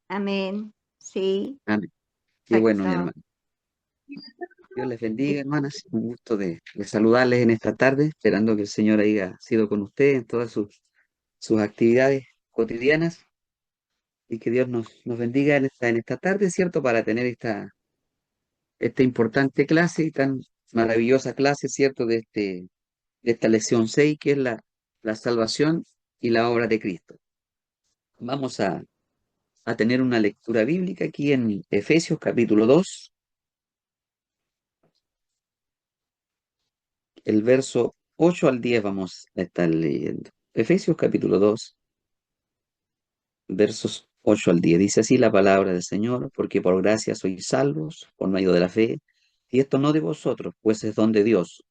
Amén. Sí, Amén. Qué bueno, mi exacto. hermano. Dios les bendiga, hermanas. Un gusto de saludarles en esta tarde, esperando que el Señor haya sido con ustedes en todas sus actividades cotidianas y que Dios nos bendiga en esta tarde, ¿cierto? Para tener esta importante clase y tan maravillosa clase, ¿cierto? De esta lección 6 que es la salvación y la obra de Cristo. Vamos a tener una lectura bíblica aquí en Efesios capítulo 2, el verso 8 al 10 vamos a estar leyendo. Efesios capítulo 2, versos 8 al 10. Dice así la palabra del Señor, porque por gracia sois salvos por medio de la fe, y esto no de vosotros, pues es don de Dios,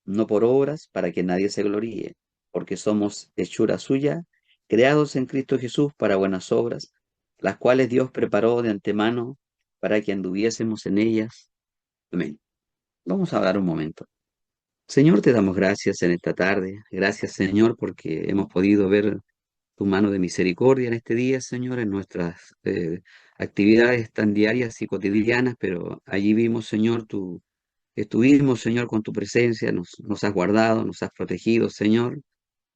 no por obras, para que nadie se gloríe, porque somos hechura suya, creados en Cristo Jesús para buenas obras, las cuales Dios preparó de antemano para que anduviésemos en ellas. Amén. Vamos a dar un momento. Señor, te damos gracias en esta tarde. Gracias, Señor, porque hemos podido ver tu mano de misericordia en este día, Señor, en nuestras actividades tan diarias y cotidianas, pero allí vimos, Señor, estuvimos, Señor, con tu presencia, nos has guardado, nos has protegido, Señor.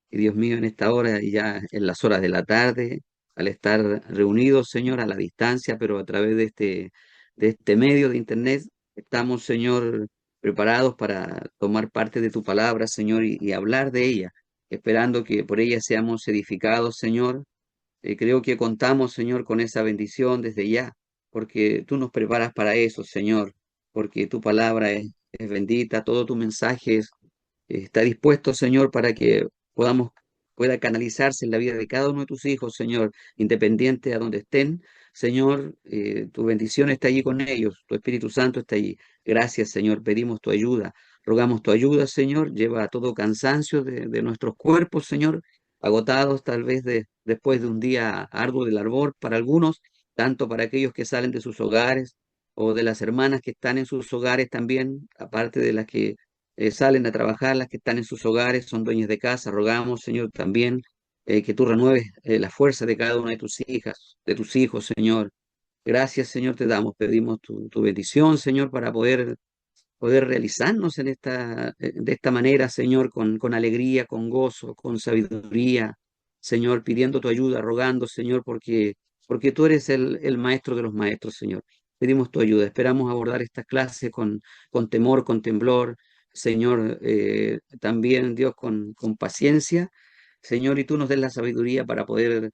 Y Dios mío, en esta hora y ya en las horas de la tarde, al estar reunidos, Señor, a la distancia, pero a través de este medio de internet, estamos, Señor, preparados para tomar parte de tu palabra, Señor, y hablar de ella, esperando que por ella seamos edificados, Señor. Creo que contamos, Señor, con esa bendición desde ya, porque tú nos preparas para eso, Señor, porque tu palabra es bendita, todo tu mensaje está dispuesto, Señor, para que podamos, pueda canalizarse en la vida de cada uno de tus hijos, Señor, independiente a donde estén. Señor, tu bendición está allí con ellos, tu Espíritu Santo está allí. Gracias, Señor, pedimos tu ayuda, rogamos tu ayuda, Señor, lleva todo cansancio de nuestros cuerpos, Señor, agotados tal vez después de un día arduo de labor para algunos, tanto para aquellos que salen de sus hogares o de las hermanas que están en sus hogares también, aparte de las que salen a trabajar, las que están en sus hogares, son dueñas de casa. Rogamos, Señor, también que tú renueves la fuerza de cada una de tus hijas, de tus hijos, Señor. Gracias, Señor, te damos. Pedimos tu bendición, Señor, para poder realizarnos de esta manera, Señor, con alegría, con gozo, con sabiduría, Señor, pidiendo tu ayuda, rogando, Señor, porque tú eres el maestro de los maestros, Señor. Pedimos tu ayuda. Esperamos abordar esta clase con temor, con temblor, Señor, también, Dios, con paciencia, Señor, y tú nos des la sabiduría para poder,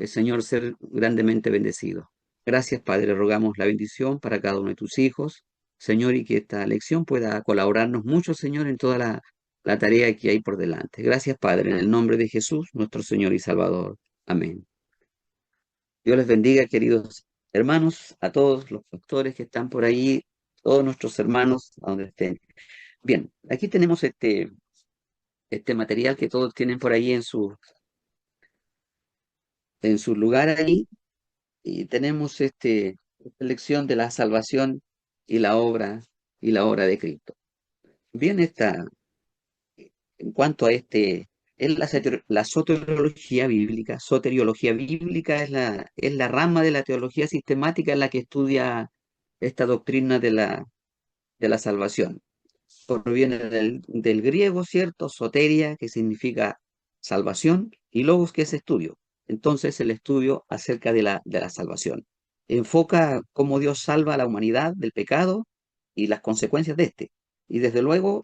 Señor, ser grandemente bendecidos. Gracias, Padre. Rogamos la bendición para cada uno de tus hijos. Señor, y que esta lección pueda colaborarnos mucho, Señor, en toda la tarea que hay por delante. Gracias, Padre, en el nombre de Jesús, nuestro Señor y Salvador. Amén. Dios les bendiga, queridos hermanos, a todos los pastores que están por ahí, todos nuestros hermanos, a donde estén. Bien, aquí tenemos este material que todos tienen por ahí en su lugar ahí, y tenemos esta lección de la salvación y la obra de Cristo. Bien, en cuanto a es la soteriología bíblica. Soteriología bíblica es la rama de la teología sistemática en la que estudia esta doctrina de la salvación. Proviene del griego, ¿cierto? Soteria, que significa salvación, y logos, que es estudio. Entonces, el estudio acerca de la salvación. Enfoca cómo Dios salva a la humanidad del pecado y las consecuencias de este. Y desde luego,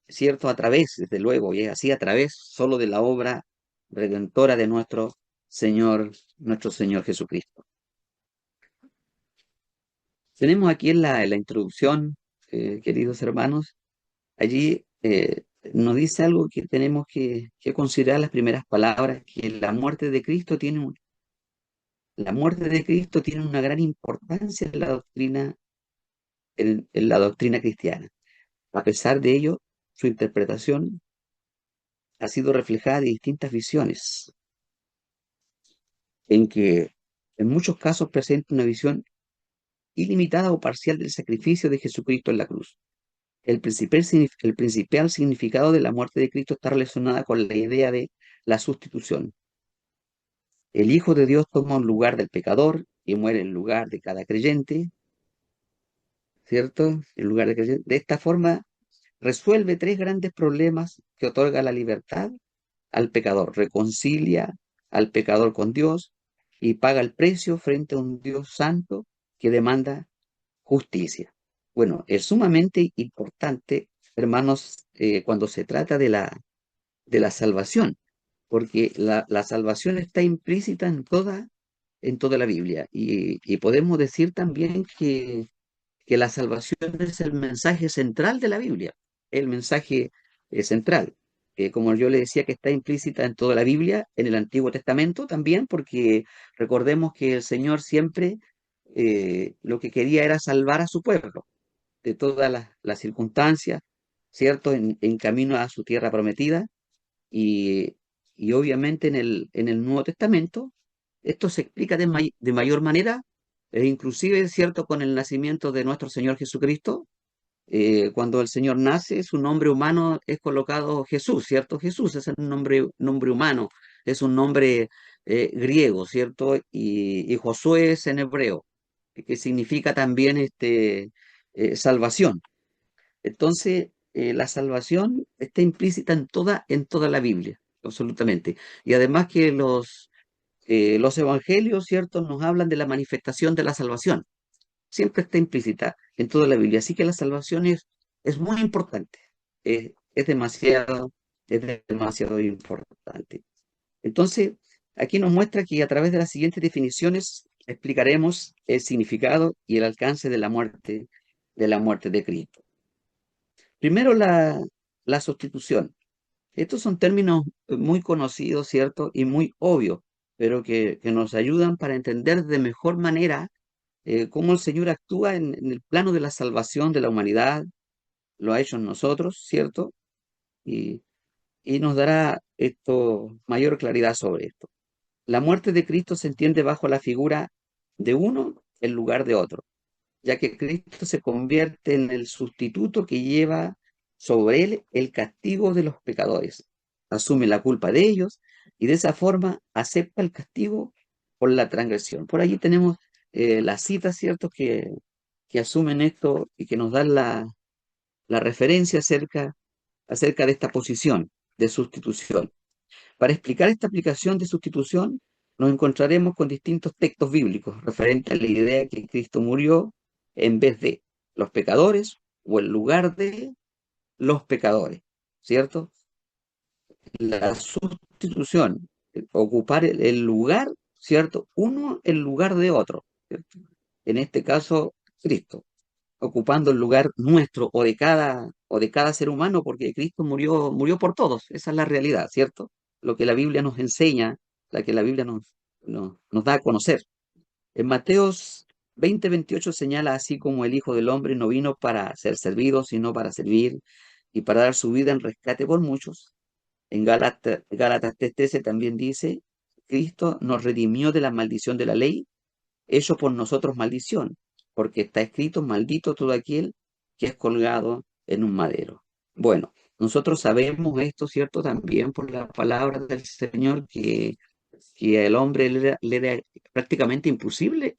¿cierto? Desde luego, y es así a través solo de la obra redentora de nuestro Señor Jesucristo. Tenemos aquí en la introducción, queridos hermanos, allí nos dice algo que tenemos que considerar las primeras palabras, que la muerte de Cristo tiene una gran importancia en la doctrina cristiana. A pesar de ello, su interpretación ha sido reflejada de distintas visiones, en que en muchos casos presenta una visión ilimitada o parcial del sacrificio de Jesucristo en la cruz. El principal significado de la muerte de Cristo está relacionada con la idea de la sustitución. El Hijo de Dios toma un lugar del pecador y muere en lugar de cada creyente, ¿cierto? En lugar de creyente. De esta forma resuelve tres grandes problemas que otorga la libertad al pecador. Reconcilia al pecador con Dios y paga el precio frente a un Dios santo que demanda justicia. Bueno, es sumamente importante, hermanos, cuando se trata de la salvación, porque la salvación está implícita en toda la Biblia. Y podemos decir también que la salvación es el mensaje central de la Biblia, el mensaje central. Como yo le decía, que está implícita en toda la Biblia, en el Antiguo Testamento también, porque recordemos que el Señor siempre lo que quería era salvar a su pueblo de todas las circunstancias, ¿cierto? En camino a su tierra prometida. Y, y obviamente en el Nuevo Testamento esto se explica de mayor manera, e inclusive, ¿cierto? Con el nacimiento de nuestro Señor Jesucristo. Cuando el Señor nace, su nombre humano es colocado Jesús, ¿cierto? Jesús es el nombre humano, es un nombre griego, ¿cierto? Y Josué es en hebreo, que significa también salvación. Entonces, la salvación está implícita en toda la Biblia, absolutamente. Y además que los evangelios, ¿cierto?, nos hablan de la manifestación de la salvación. Siempre está implícita en toda la Biblia. Así que la salvación es muy importante. Es es demasiado importante. Entonces, aquí nos muestra que a través de las siguientes definiciones explicaremos el significado y el alcance de la muerte de Cristo. Primero, la sustitución. Estos son términos muy conocidos, ¿cierto? Y muy obvios, pero que nos ayudan para entender de mejor manera cómo el Señor actúa en el plano de la salvación de la humanidad, lo ha hecho en nosotros, ¿cierto? Y, y nos dará esto mayor claridad sobre esto. La muerte de Cristo se entiende bajo la figura de uno en lugar de otro, ya que Cristo se convierte en el sustituto que lleva sobre él el castigo de los pecadores, asume la culpa de ellos y de esa forma acepta el castigo por la transgresión. Por allí tenemos las citas, ¿cierto?, que asumen esto y que nos dan la referencia acerca de esta posición de sustitución. Para explicar esta aplicación de sustitución, nos encontraremos con distintos textos bíblicos referentes a la idea de que Cristo murió en vez de los pecadores o en lugar de los pecadores, ¿cierto? La sustitución, ocupar el lugar, ¿cierto? Uno en lugar de otro, ¿cierto? En este caso, Cristo, ocupando el lugar nuestro o de cada ser humano, porque Cristo murió por todos, esa es la realidad, ¿cierto? Lo que la Biblia nos enseña, la que la Biblia nos da a conocer. En Mateos 20:28 señala así como el Hijo del Hombre no vino para ser servido, sino para servir y para dar su vida en rescate por muchos. En Gálatas 3:13 también dice, Cristo nos redimió de la maldición de la ley, hecho por nosotros maldición, porque está escrito, maldito todo aquel que es colgado en un madero. Bueno, nosotros sabemos esto, ¿cierto? También por la palabra del Señor, que al hombre le era prácticamente imposible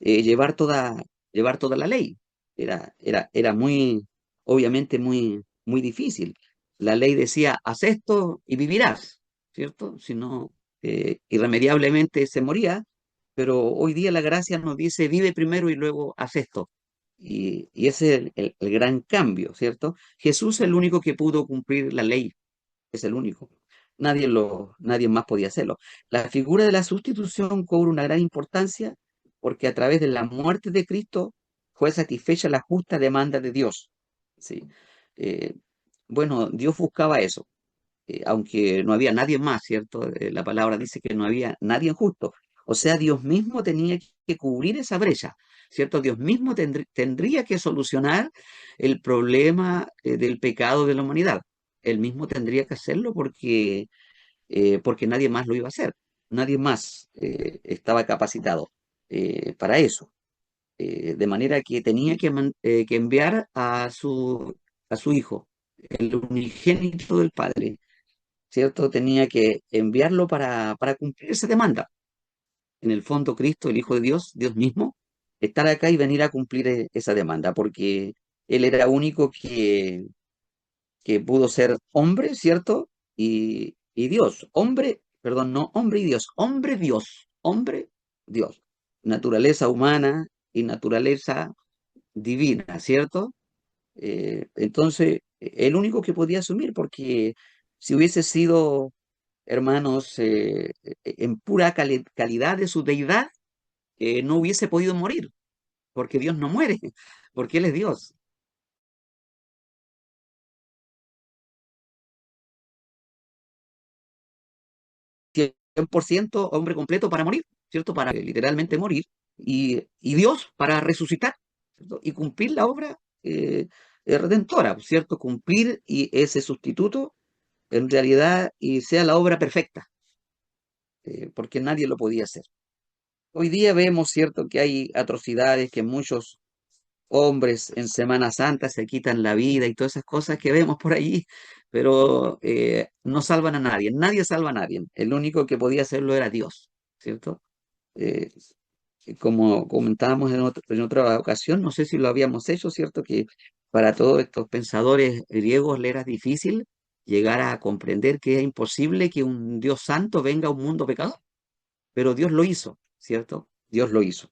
llevar toda la ley. Era muy, obviamente muy difícil. La ley decía, haz esto y vivirás, ¿cierto? Si no, irremediablemente se moría, pero hoy día la gracia nos dice, vive primero y luego haz esto. Y ese es el gran cambio, ¿cierto? Jesús es el único que pudo cumplir la ley, es el único. Nadie más podía hacerlo. La figura de la sustitución cobra una gran importancia porque a través de la muerte de Cristo fue satisfecha la justa demanda de Dios. ¿Sí? Eh, bueno, Dios buscaba eso, aunque no había nadie más, ¿cierto? La palabra dice que no había nadie justo. O sea, Dios mismo tenía que cubrir esa brecha, ¿cierto? Dios mismo tendría que solucionar el problema del pecado de la humanidad. Él mismo tendría que hacerlo porque nadie más lo iba a hacer. Nadie más estaba capacitado para eso. De manera que tenía que enviar a su hijo, el unigénito del Padre, ¿cierto? Tenía que enviarlo para cumplir esa demanda. En el fondo, Cristo, el Hijo de Dios, Dios mismo, estar acá y venir a cumplir esa demanda, porque Él era único que pudo ser hombre, ¿cierto? Y Dios, hombre, perdón, no hombre y Dios, hombre, Dios. Naturaleza humana y naturaleza divina, ¿cierto? Entonces, el único que podía asumir, porque si hubiese sido, hermanos, en pura calidad de su deidad, no hubiese podido morir, porque Dios no muere, porque Él es Dios. 100% hombre completo para morir, ¿cierto? Para literalmente morir, y Dios para resucitar, ¿cierto? Y cumplir la obra redentora, ¿cierto? Cumplir y ese sustituto en realidad y sea la obra perfecta, porque nadie lo podía hacer. Hoy día vemos, ¿cierto?, que hay atrocidades, que muchos hombres en Semana Santa se quitan la vida y todas esas cosas que vemos por allí, pero no salvan a nadie, nadie salva a nadie. El único que podía hacerlo era Dios, ¿cierto? Eh, como comentábamos en otra ocasión, no sé si lo habíamos hecho, ¿cierto? Que para todos estos pensadores griegos le era difícil llegar a comprender que es imposible que un Dios santo venga a un mundo pecador, pero Dios lo hizo, ¿cierto? Dios lo hizo.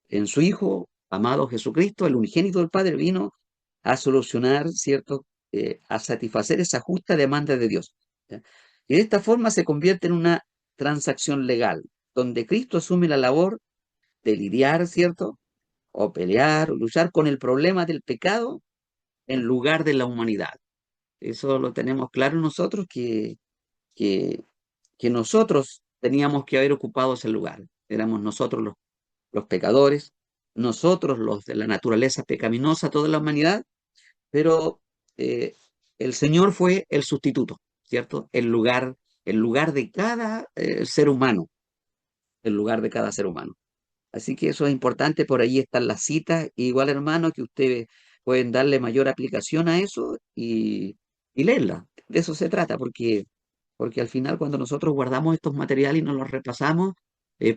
En su Hijo, amado Jesucristo, el unigénito del Padre, vino a solucionar, ¿cierto? A satisfacer esa justa demanda de Dios, ¿ya? Y de esta forma se convierte en una transacción legal, donde Cristo asume la labor de lidiar, ¿cierto? O pelear, o luchar con el problema del pecado en lugar de la humanidad. Eso lo tenemos claro nosotros, que, que nosotros teníamos que haber ocupado ese lugar. Éramos nosotros los pecadores, nosotros los de la naturaleza pecaminosa, toda la humanidad, pero eh, el Señor fue el sustituto, ¿cierto? El lugar de cada ser humano, el lugar de cada ser humano. Así que eso es importante, por ahí están las citas, igual hermano, que ustedes pueden darle mayor aplicación a eso y leerla. De eso se trata, porque al final cuando nosotros guardamos estos materiales y nos los repasamos,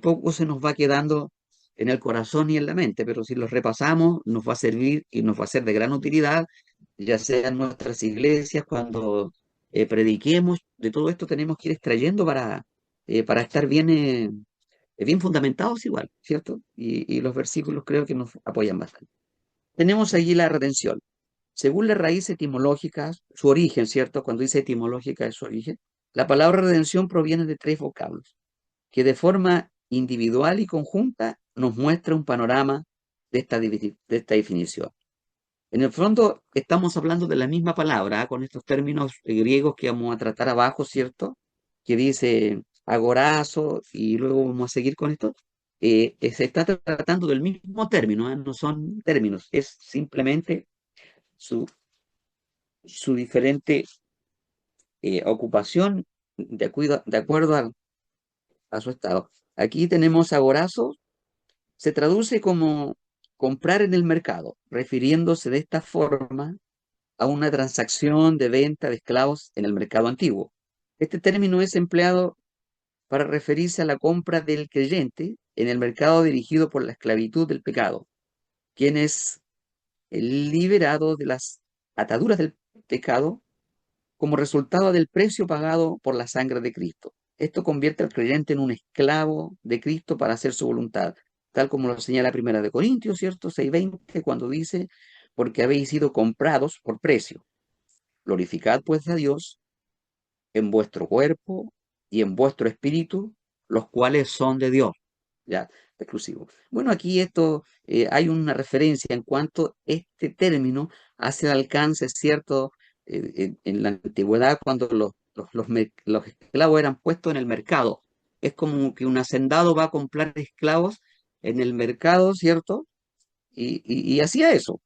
poco se nos va quedando en el corazón y en la mente, pero si los repasamos nos va a servir y nos va a ser de gran utilidad, ya sea en nuestras iglesias, cuando prediquemos. De todo esto tenemos que ir extrayendo para estar bien fundamentados igual, ¿cierto? Y los versículos creo que nos apoyan bastante. Tenemos allí la redención. Según la raíz etimológica, su origen, ¿cierto? Cuando dice etimológica es su origen, la palabra redención proviene de tres vocablos, que de forma individual y conjunta nos muestra un panorama de esta definición. En el fondo estamos hablando de la misma palabra, ¿ah? Con estos términos griegos que vamos a tratar abajo, ¿cierto? Que dice agorazo y luego vamos a seguir con esto. Se está tratando del mismo término, ¿ah? No son términos, es simplemente su, su diferente ocupación de acuerdo a su estado. Aquí tenemos agorazo, se traduce como comprar en el mercado, refiriéndose de esta forma a una transacción de venta de esclavos en el mercado antiguo. Este término es empleado para referirse a la compra del creyente en el mercado dirigido por la esclavitud del pecado, quien es liberado de las ataduras del pecado como resultado del precio pagado por la sangre de Cristo. Esto convierte al creyente en un esclavo de Cristo para hacer su voluntad, tal como lo señala Primera de Corintios, ¿cierto? 6:20, cuando dice, porque habéis sido comprados por precio. Glorificad pues a Dios en vuestro cuerpo y en vuestro espíritu, los cuales son de Dios. Ya, exclusivo. Bueno, aquí esto hay una referencia en cuanto este término hace el alcance, ¿cierto? En la antigüedad, cuando los esclavos eran puestos en el mercado. Es como que un hacendado va a comprar esclavos en el mercado, ¿cierto? Y hacía eso.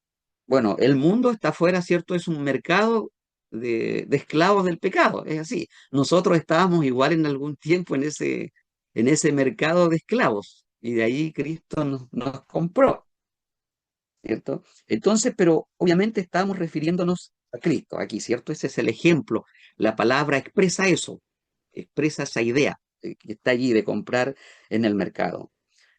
Bueno, el mundo está afuera, ¿cierto? Es un mercado de esclavos del pecado, es así. Nosotros estábamos igual en algún tiempo en ese mercado de esclavos y de ahí Cristo nos compró, ¿cierto? Entonces, pero obviamente estamos refiriéndonos a Cristo aquí, ¿cierto? Ese es el ejemplo. La palabra expresa eso, expresa esa idea que está allí de comprar en el mercado.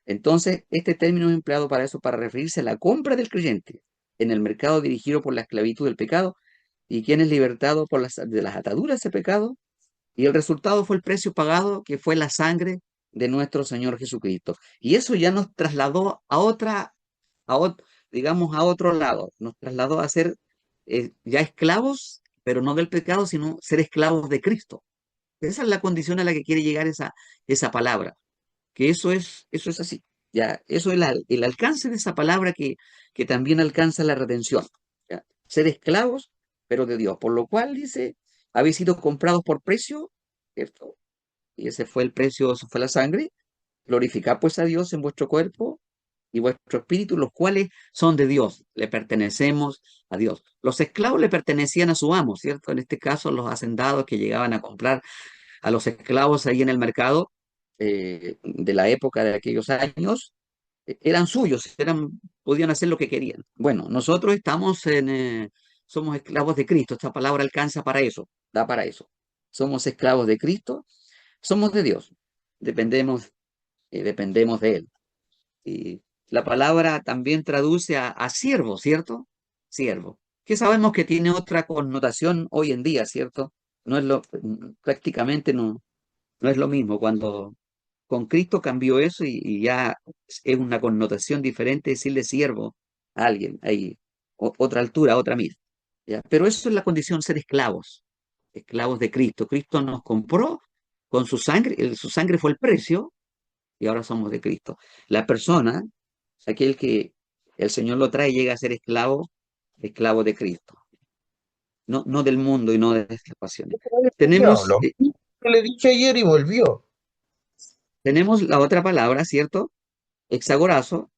Entonces, este término es empleado para eso, para referirse a la compra del creyente en el mercado dirigido por la esclavitud del pecado y quien es libertado de las ataduras de ese pecado. Y el resultado fue el precio pagado, que fue la sangre de nuestro Señor Jesucristo. Y eso ya nos trasladó a digamos, a otro lado. Nos trasladó a ser ya esclavos, pero no del pecado, sino ser esclavos de Cristo. Esa es la condición a la que quiere llegar esa palabra, que eso es así. Ya, eso es el alcance de esa palabra que también alcanza la redención. ¿Ya? Ser esclavos, pero de Dios. Por lo cual dice, habéis sido comprados por precio, ¿cierto? Y ese fue el precio, eso fue la sangre. Glorificad pues a Dios en vuestro cuerpo y vuestro espíritu, los cuales son de Dios, le pertenecemos a Dios. Los esclavos le pertenecían a su amo, ¿cierto? En este caso, los hacendados que llegaban a comprar a los esclavos ahí en el mercado de la época de aquellos años, eran suyos, podían hacer lo que querían. Bueno, nosotros somos esclavos de Cristo, esta palabra alcanza para eso, da para eso. Somos esclavos de Cristo, somos de Dios, dependemos, dependemos de Él. Y la palabra también traduce a siervo, ¿cierto? Siervo, que sabemos que tiene otra connotación hoy en día, ¿cierto? No es prácticamente no es lo mismo. Cuando con Cristo cambió eso y ya es una connotación diferente decirle siervo a alguien, hay otra altura, otra mira. ¿Ya? Pero eso es la condición, ser esclavos, esclavos de Cristo. Cristo nos compró con su sangre, su sangre fue el precio y ahora somos de Cristo. La persona, aquel que el Señor lo trae, llega a ser esclavo, esclavo de Cristo, no del mundo y no de las pasiones. El Tenemos, diablo. Que le dije ayer y volvió. tenemos la otra palabra, ¿cierto? Hexagorazo.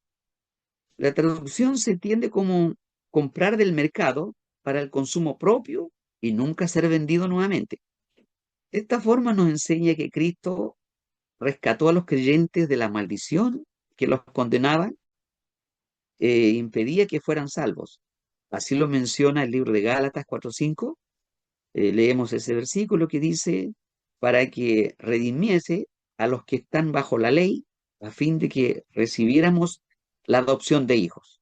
La traducción se entiende como comprar del mercado para el consumo propio y nunca ser vendido nuevamente. Esta forma nos enseña que Cristo rescató a los creyentes de la maldición que los condenaba e impedía que fueran salvos. Así lo menciona el libro de Gálatas 4:5. Leemos ese versículo que dice, para que redimiese a los que están bajo la ley, a fin de que recibiéramos la adopción de hijos.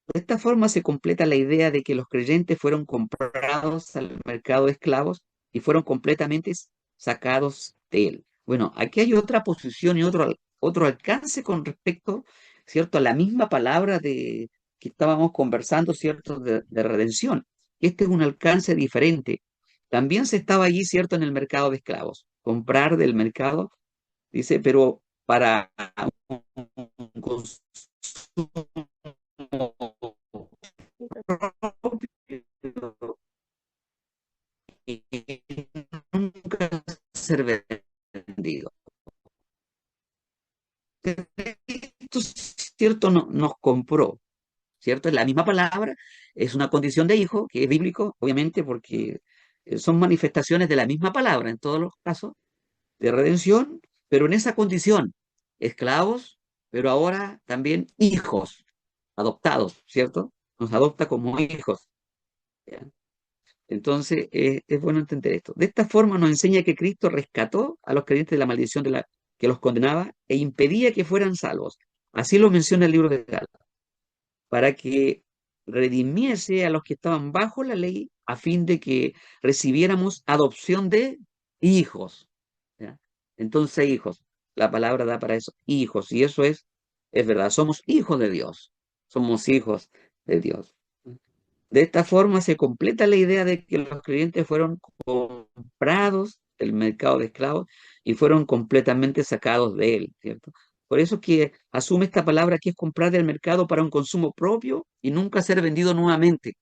De esta forma se completa la idea de que los creyentes fueron comprados al mercado de esclavos y fueron completamente sacados de él. Bueno, aquí hay otra posición y otro alcance con respecto, ¿cierto?, a la misma palabra que estábamos conversando, ¿cierto?, de redención. Este es un alcance diferente. También se estaba allí, ¿cierto?, en el mercado de esclavos. Comprar del mercado, dice, pero para un consumo y nunca ser vendido. Esto, cierto, nos compró, ¿cierto? Es la misma palabra, es una condición de hijo, que es bíblico, obviamente, porque son manifestaciones de la misma palabra en todos los casos de redención, pero en esa condición, esclavos, pero ahora también hijos, adoptados, ¿cierto? Nos adopta como hijos. ¿Ya? Entonces, es bueno entender esto. De esta forma nos enseña que Cristo rescató a los creyentes de la maldición que los condenaba e impedía que fueran salvos. Así lo menciona el libro de Gálatas, para que redimiese a los que estaban bajo la ley a fin de que recibiéramos adopción de hijos. ¿Ya? Entonces, hijos, la palabra da para eso, hijos, y eso es verdad, somos hijos de Dios, somos hijos de Dios. De esta forma se completa la idea de que los creyentes fueron comprados del mercado de esclavos y fueron completamente sacados de él, ¿cierto? Por eso que asume esta palabra que es comprar del mercado para un consumo propio y nunca ser vendido nuevamente.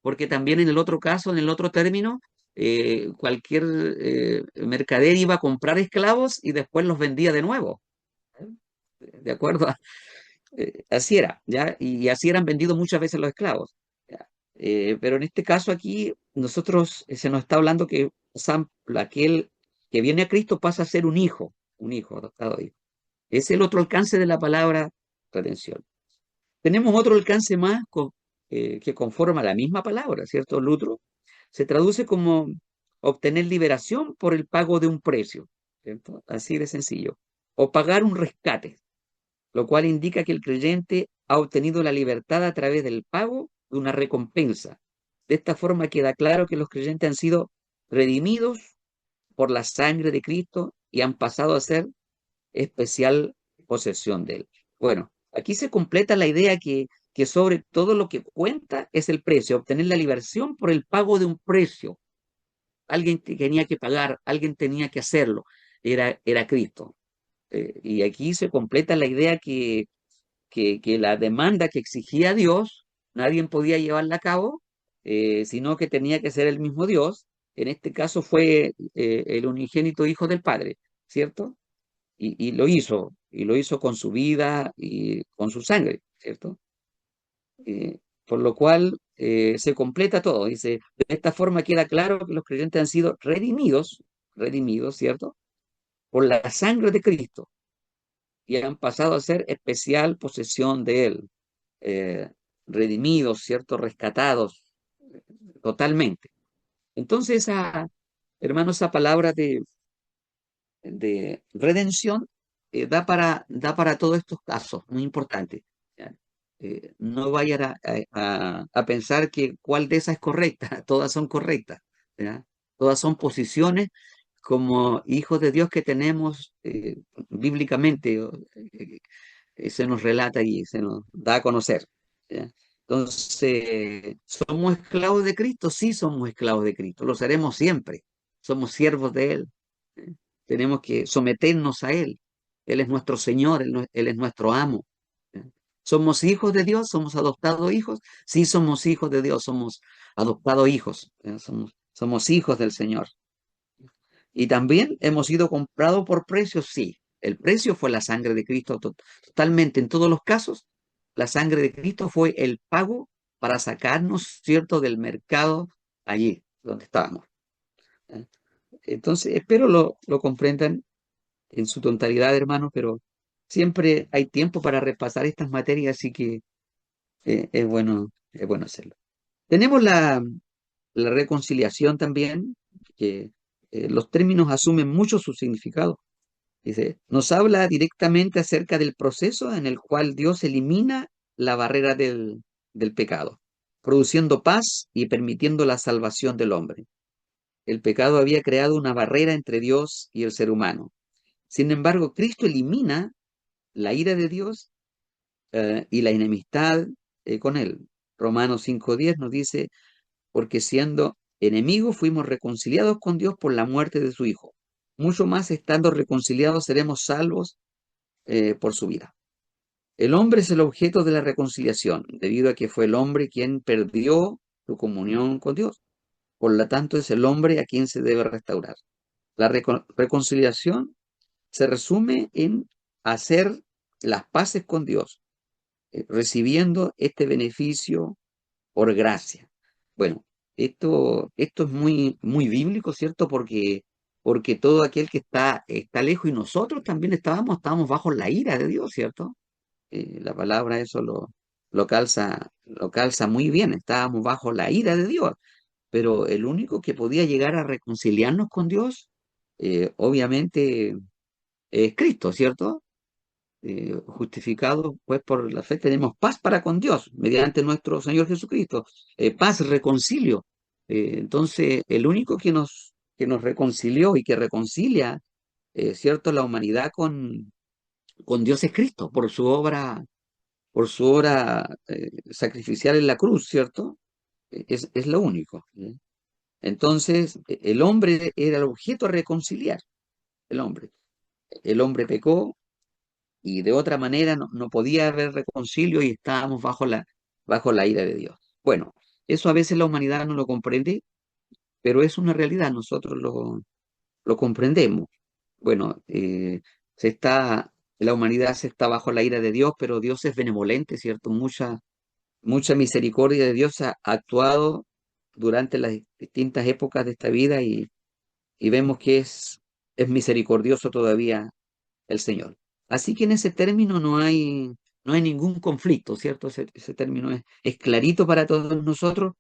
Porque también en el otro caso, en el otro término, cualquier mercader iba a comprar esclavos y después los vendía de nuevo. ¿De acuerdo? Así era, ¿ya? Y así eran vendidos muchas veces los esclavos. ¿Ya? Pero en este caso aquí, nosotros se nos está hablando que aquel que viene a Cristo pasa a ser un hijo adoptado hijo. Es el otro alcance de la palabra redención. Tenemos otro alcance más que conforma la misma palabra, ¿cierto? Lutro, se traduce como obtener liberación por el pago de un precio, ¿cierto? Así de sencillo. O pagar un rescate, lo cual indica que el creyente ha obtenido la libertad a través del pago de una recompensa. De esta forma queda claro que los creyentes han sido redimidos por la sangre de Cristo y han pasado a ser especial posesión de él. Bueno, aquí se completa la idea que sobre todo lo que cuenta es el precio, obtener la liberación por el pago de un precio. Alguien tenía que pagar, alguien tenía que hacerlo, era Cristo. Y aquí se completa la idea que la demanda que exigía Dios, nadie podía llevarla a cabo, sino que tenía que ser el mismo Dios. En este caso fue el unigénito Hijo del Padre, ¿cierto? Y lo hizo con su vida y con su sangre, ¿cierto? Por lo cual se completa todo. Dice, de esta forma queda claro que los creyentes han sido redimidos, ¿cierto? Por la sangre de Cristo y han pasado a ser especial posesión de Él. eh, Redimidos, ¿cierto? Rescatados totalmente. Entonces, hermano, esa palabra de redención da para todos estos casos, muy importante. ¿Ya? No vayan a pensar que cuál de esas es correcta, todas son correctas. ¿Ya? Todas son posiciones como hijos de Dios que tenemos bíblicamente, se nos relata y se nos da a conocer. ¿Ya? Entonces, ¿somos esclavos de Cristo? Sí, somos esclavos de Cristo, lo seremos siempre. Somos siervos de Él. ¿Eh? Tenemos que someternos a Él. Él es nuestro Señor, Él es nuestro amo. ¿Eh? ¿Somos hijos de Dios? ¿Somos adoptados hijos? Sí, somos hijos de Dios, somos adoptados hijos. Somos hijos del Señor. Y también hemos sido comprados por precio, sí. El precio fue la sangre de Cristo totalmente. En todos los casos, la sangre de Cristo fue el pago para sacarnos, ¿cierto?, del mercado allí donde estábamos. ¿Eh? Entonces, espero lo comprendan en su totalidad, hermanos, pero siempre hay tiempo para repasar estas materias, así que es bueno hacerlo. Tenemos la reconciliación también, que los términos asumen mucho su significado. Dice, nos habla directamente acerca del proceso en el cual Dios elimina la barrera del pecado, produciendo paz y permitiendo la salvación del hombre. El pecado había creado una barrera entre Dios y el ser humano. Sin embargo, Cristo elimina la ira de Dios y la enemistad con él. Romanos 5:10 nos dice, porque siendo enemigos fuimos reconciliados con Dios por la muerte de su Hijo. Mucho más estando reconciliados seremos salvos por su vida. El hombre es el objeto de la reconciliación, debido a que fue el hombre quien perdió su comunión con Dios. Por lo tanto, es el hombre a quien se debe restaurar. La reconciliación se resume en hacer las paces con Dios, recibiendo este beneficio por gracia. Bueno, esto es muy bíblico, ¿cierto? Porque todo aquel que está lejos y nosotros también estábamos bajo la ira de Dios, ¿cierto? La palabra eso lo calza muy bien, estábamos bajo la ira de Dios, pero el único que podía llegar a reconciliarnos con Dios, obviamente, es Cristo, ¿cierto? Justificados pues por la fe tenemos paz para con Dios mediante nuestro Señor Jesucristo. Paz, reconcilio. Entonces, el único que nos reconcilió y que reconcilia, ¿cierto?, la humanidad con Dios es Cristo, por su obra sacrificial en la cruz, ¿cierto? Es lo único. Entonces, el hombre era el objeto a reconciliar, el hombre. El hombre pecó, y de otra manera no podía haber reconcilio y estábamos bajo la ira de Dios. Bueno, eso a veces la humanidad no lo comprende, pero es una realidad, nosotros lo comprendemos. Bueno, la humanidad se está bajo la ira de Dios, pero Dios es benevolente, ¿cierto? Mucha misericordia de Dios ha actuado durante las distintas épocas de esta vida y vemos que es misericordioso todavía el Señor. Así que en ese término no hay ningún conflicto, ¿cierto? Ese término es clarito para todos nosotros.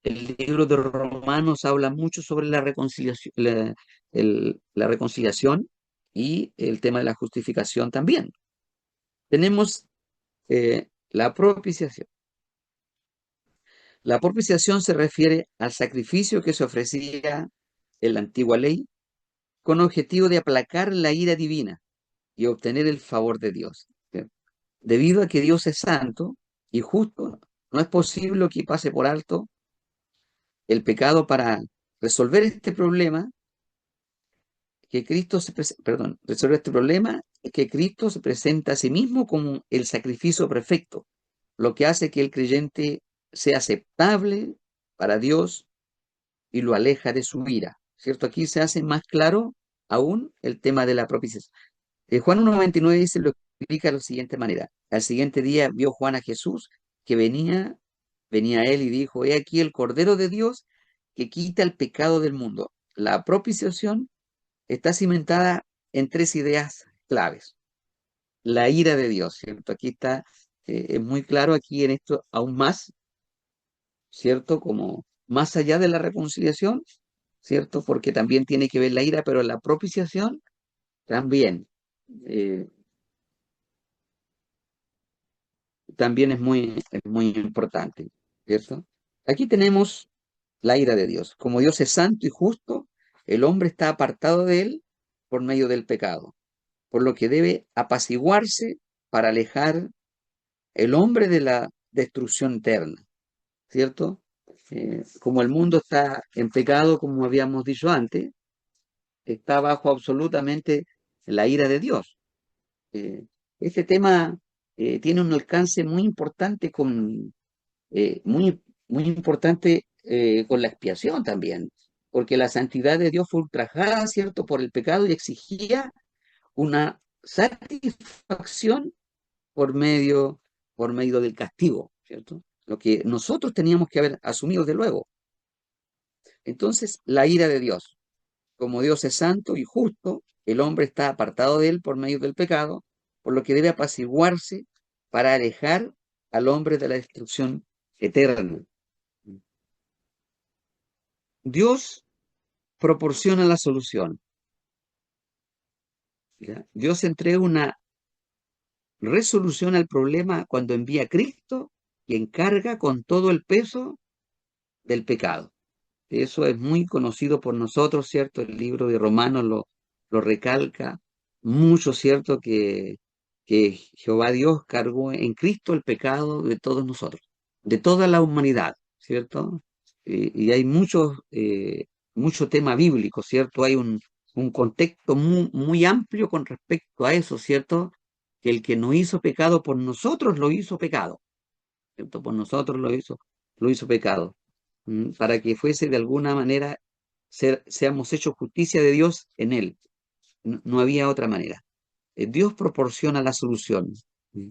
El libro de Romanos habla mucho sobre la reconciliación, la reconciliación y el tema de la justificación también. Tenemos la propiciación. La propiciación se refiere al sacrificio que se ofrecía en la antigua ley con objetivo de aplacar la ira divina y obtener el favor de Dios. ¿Sí? Debido a que Dios es santo y justo, no es posible que pase por alto el pecado. Para resolver este problema, resolver este problema es que Cristo se presenta a sí mismo como el sacrificio perfecto, lo que hace que el creyente sea aceptable para Dios y lo aleja de su ira, ¿cierto? Aquí se hace más claro aún el tema de la propiciación. Juan 1:29 dice, lo explica de la siguiente manera. Al siguiente día vio Juan a Jesús que venía a él y dijo, he aquí el Cordero de Dios que quita el pecado del mundo. La propiciación está cimentada en tres ideas claves. La ira de Dios, ¿cierto? Aquí está, es muy claro aquí en esto aún más, ¿cierto? Como más allá de la reconciliación, ¿cierto? Porque también tiene que ver la ira, pero la propiciación también. eh, También es muy importante, ¿cierto? Aquí tenemos la ira de Dios. Como Dios es santo y justo, el hombre está apartado de él por medio del pecado, por lo que debe apaciguarse para alejar el hombre de la destrucción eterna, ¿cierto? Como el mundo está en pecado, como habíamos dicho antes, está bajo absolutamente la ira de Dios. Eh, este tema tiene un alcance muy importante muy importante con la expiación también, porque la santidad de Dios fue ultrajada, ¿cierto?, por el pecado y exigía una satisfacción por medio, por medio del castigo, ¿cierto? Lo que nosotros teníamos que haber asumido de luego. Entonces, la ira de Dios, como Dios es santo y justo, el hombre está apartado de él por medio del pecado, por lo que debe apaciguarse para alejar al hombre de la destrucción eterna. Dios proporciona la solución. ¿Ya? Dios entrega una resolución al problema cuando envía a Cristo, quien carga con todo el peso del pecado. Eso es muy conocido por nosotros, ¿cierto? El libro de Romanos lo recalca mucho, ¿cierto? Que Jehová Dios cargó en Cristo el pecado de todos nosotros, de toda la humanidad, ¿cierto? Y hay mucho tema bíblico, ¿cierto? Hay un contexto muy amplio con respecto a eso, ¿cierto? Que el que no hizo pecado por nosotros lo hizo pecado, ¿cierto? Por nosotros lo hizo pecado, para que fuese de alguna manera, seamos hechos justicia de Dios en él. No, no había otra manera. Dios proporciona la solución. ¿Mm?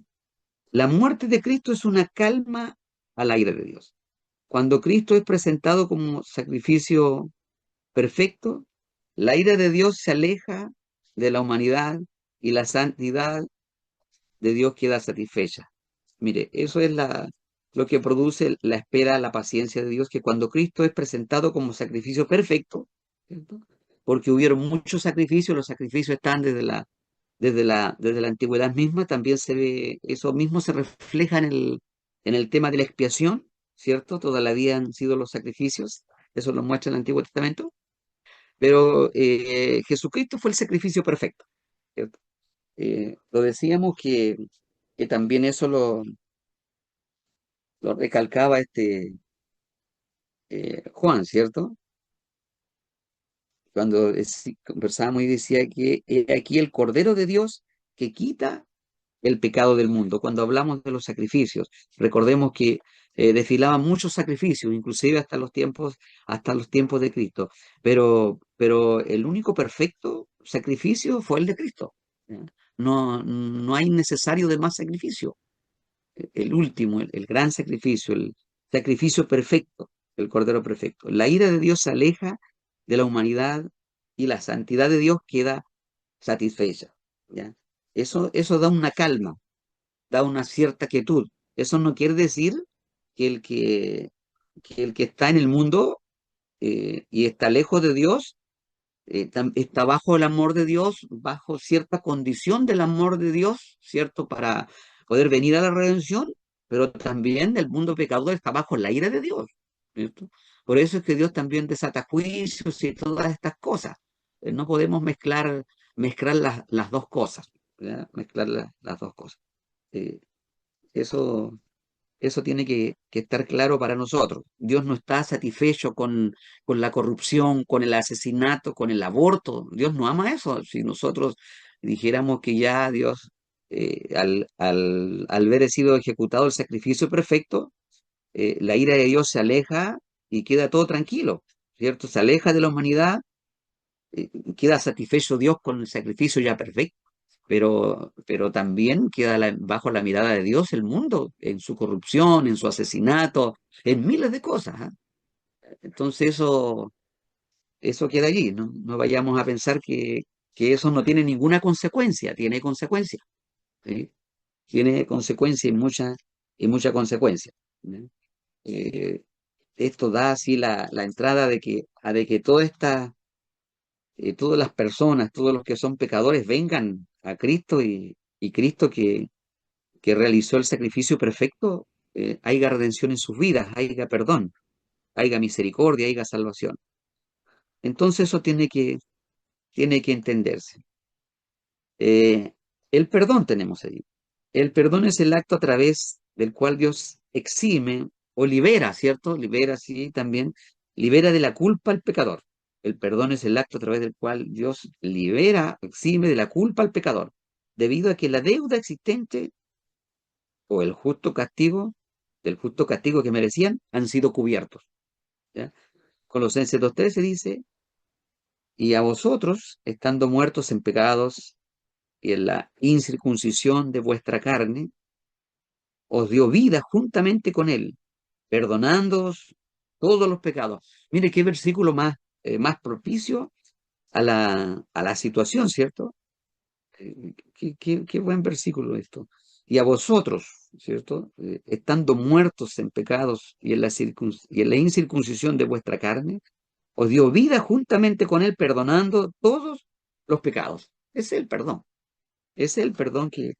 La muerte de Cristo es una calma al aire de Dios. Cuando Cristo es presentado como sacrificio perfecto, la ira de Dios se aleja de la humanidad y la santidad de Dios queda satisfecha. Mire, eso es lo que produce la espera, la paciencia de Dios, que cuando Cristo es presentado como sacrificio perfecto, ¿cierto? Porque hubieron muchos sacrificios, los sacrificios están desde la antigüedad misma, también se ve, eso mismo se refleja en el tema de la expiación, ¿cierto? Toda la vida han sido los sacrificios, eso lo muestra el Antiguo Testamento, pero Jesucristo fue el sacrificio perfecto, ¿cierto? Lo decíamos que también eso lo recalcaba Juan, ¿cierto? Cuando conversábamos y decía que aquí el Cordero de Dios que quita el pecado del mundo. Cuando hablamos de los sacrificios, recordemos que desfilaban muchos sacrificios, inclusive hasta los tiempos de Cristo, pero el único perfecto sacrificio fue el de Cristo. ¿Ya? No, no hay necesario de más sacrificio. El último, el gran sacrificio, el sacrificio perfecto, el Cordero perfecto. La ira de Dios se aleja de la humanidad y la santidad de Dios queda satisfecha. ¿Ya? Eso da una calma. da una cierta quietud. Eso no quiere decir que el que está en el mundo y está lejos de Dios, está bajo el amor de Dios, bajo cierta condición del amor de Dios, ¿cierto? Para poder venir a la redención, pero también el mundo pecador está bajo la ira de Dios, ¿cierto? Por eso es que Dios también desata juicios y todas estas cosas. No podemos mezclar las dos cosas, ¿ya? Mezclar las dos cosas. Eh, eso eso tiene que estar claro para nosotros. Dios no está satisfecho con la corrupción, con el asesinato, con el aborto. Dios no ama eso. Si nosotros dijéramos que ya Dios, al ver sido ejecutado el sacrificio perfecto, la ira de Dios se aleja y queda todo tranquilo, ¿cierto? Se aleja de la humanidad, queda satisfecho Dios con el sacrificio ya perfecto, pero también queda bajo la mirada de Dios el mundo, en su corrupción, en su asesinato, en miles de cosas, ¿ah? Entonces eso queda allí, ¿no? No vayamos a pensar que eso no tiene ninguna consecuencia, tiene consecuencia, ¿sí? Tiene consecuencia y mucha consecuencia, ¿no? Eh, Esto da así la entrada de que todas las personas, todos los que son pecadores vengan a Cristo y Cristo que realizó el sacrificio perfecto, haya redención en sus vidas, haya perdón, haya misericordia, haya salvación. Entonces eso tiene que entenderse. Eh, el perdón tenemos ahí. El perdón es el acto a través del cual Dios exime o libera, ¿cierto? Libera, sí, también, libera de la culpa al pecador. El perdón es el acto a través del cual Dios libera, exime de la culpa al pecador, debido a que la deuda existente o del justo castigo que merecían, han sido cubiertos, ¿ya? Colosenses 2:13 dice, y a vosotros, estando muertos en pecados y en la incircuncisión de vuestra carne, os dio vida juntamente con él, perdonándoos todos los pecados. Mire qué versículo más propicio a la situación, ¿cierto? Qué buen versículo esto. Y a vosotros, ¿cierto? Estando muertos en pecados y en la incircuncisión de vuestra carne, os dio vida juntamente con él, perdonando todos los pecados. Ese es el perdón. Ese es el perdón que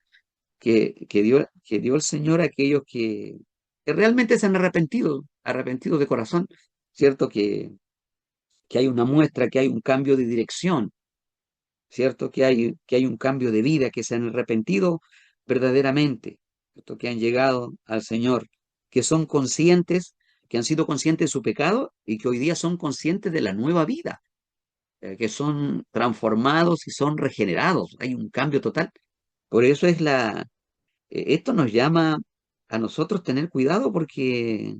dio el Señor a aquellos que realmente se han arrepentido de corazón, ¿cierto? Que hay una muestra, que hay un cambio de dirección, ¿cierto? Que hay un cambio de vida, que se han arrepentido verdaderamente, ¿cierto? Que han llegado al Señor, que son conscientes, que han sido conscientes de su pecado y que hoy día son conscientes de la nueva vida, que son transformados y son regenerados. Hay un cambio total. Por eso esto nos llama a nosotros tener cuidado porque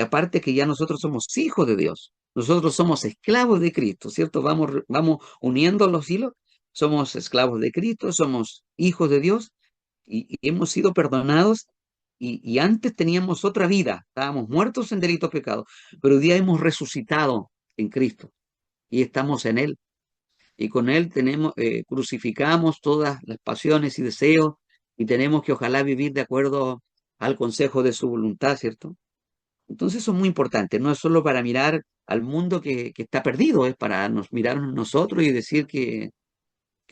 aparte que ya nosotros somos hijos de Dios, nosotros somos esclavos de Cristo, ¿cierto? Vamos uniendo los hilos, somos esclavos de Cristo, somos hijos de Dios y hemos sido perdonados y antes teníamos otra vida, estábamos muertos en delitos pecados, pero hoy día hemos resucitado en Cristo y estamos en Él. Y con Él crucificamos todas las pasiones y deseos y tenemos que ojalá vivir de acuerdo al consejo de su voluntad, ¿cierto? Entonces eso es muy importante, no es solo para mirar al mundo que está perdido, es para mirarnos nosotros y decir que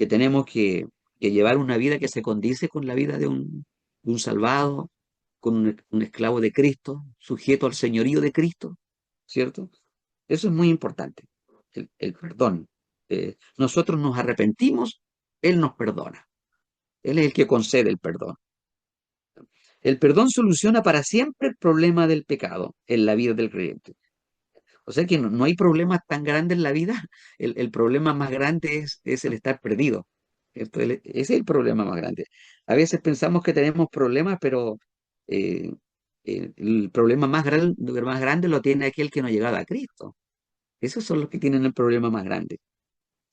tenemos que llevar una vida que se condice con la vida de un salvado, con un esclavo de Cristo, sujeto al señorío de Cristo, ¿cierto? Eso es muy importante, el perdón. Nosotros nos arrepentimos, Él nos perdona, Él es el que concede el perdón. El perdón soluciona para siempre el problema del pecado en la vida del creyente. O sea que no hay problemas tan grandes en la vida. El problema más grande es el estar perdido, ¿cierto? Ese es el problema más grande. A veces pensamos que tenemos problemas, pero eh, el problema más grande lo tiene aquel que no ha llegado a Cristo. Esos son los que tienen el problema más grande.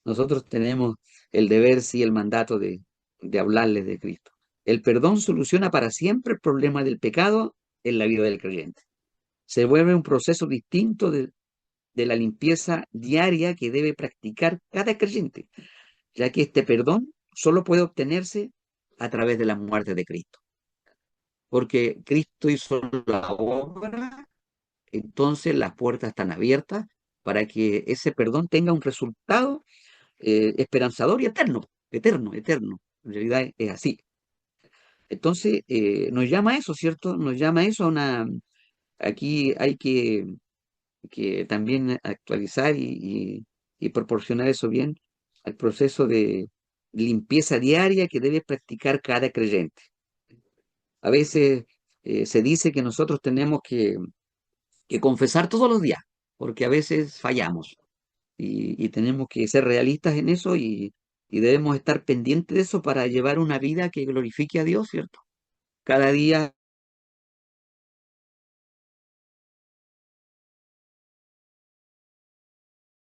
Nosotros tenemos el deber, sí, el mandato de hablarles de Cristo. El perdón soluciona para siempre el problema del pecado en la vida del creyente. Se vuelve un proceso distinto de la limpieza diaria que debe practicar cada creyente, ya que este perdón solo puede obtenerse a través de la muerte de Cristo. porque Cristo hizo la obra, entonces las puertas están abiertas para que ese perdón tenga un resultado esperanzador y eterno, eterno, eterno. En realidad es así. Entonces, nos llama a eso, ¿cierto? Nos llama a eso a una... Aquí hay que también actualizar y proporcionar eso bien al proceso de limpieza diaria que debe practicar cada creyente. A veces se dice que nosotros tenemos que confesar todos los días, porque a veces fallamos y tenemos que ser realistas en eso y debemos estar pendientes de eso para llevar una vida que glorifique a Dios, ¿cierto? Cada día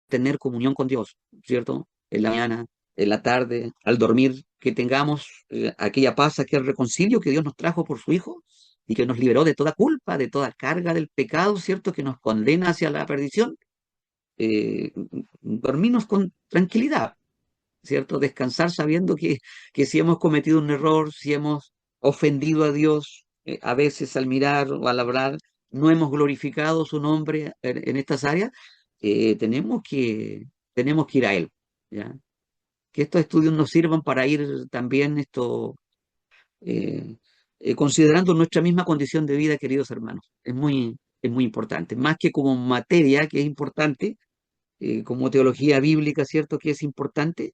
tener comunión con Dios, ¿cierto? En la mañana, en la tarde, al dormir, que tengamos aquella paz, aquel reconcilio que Dios nos trajo por su Hijo y que nos liberó de toda culpa, de toda carga del pecado, ¿cierto? Que nos condena hacia la perdición. Dormirnos con tranquilidad, ¿cierto? Descansar sabiendo que si hemos cometido un error, si hemos ofendido a Dios, a veces al mirar o al hablar, no hemos glorificado su nombre en estas áreas, tenemos tenemos que ir a Él, ¿ya? Que estos estudios nos sirvan para ir también eh, considerando nuestra misma condición de vida, queridos hermanos. Es muy importante, más que como materia, que es importante, como teología bíblica, ¿cierto? Que es importante,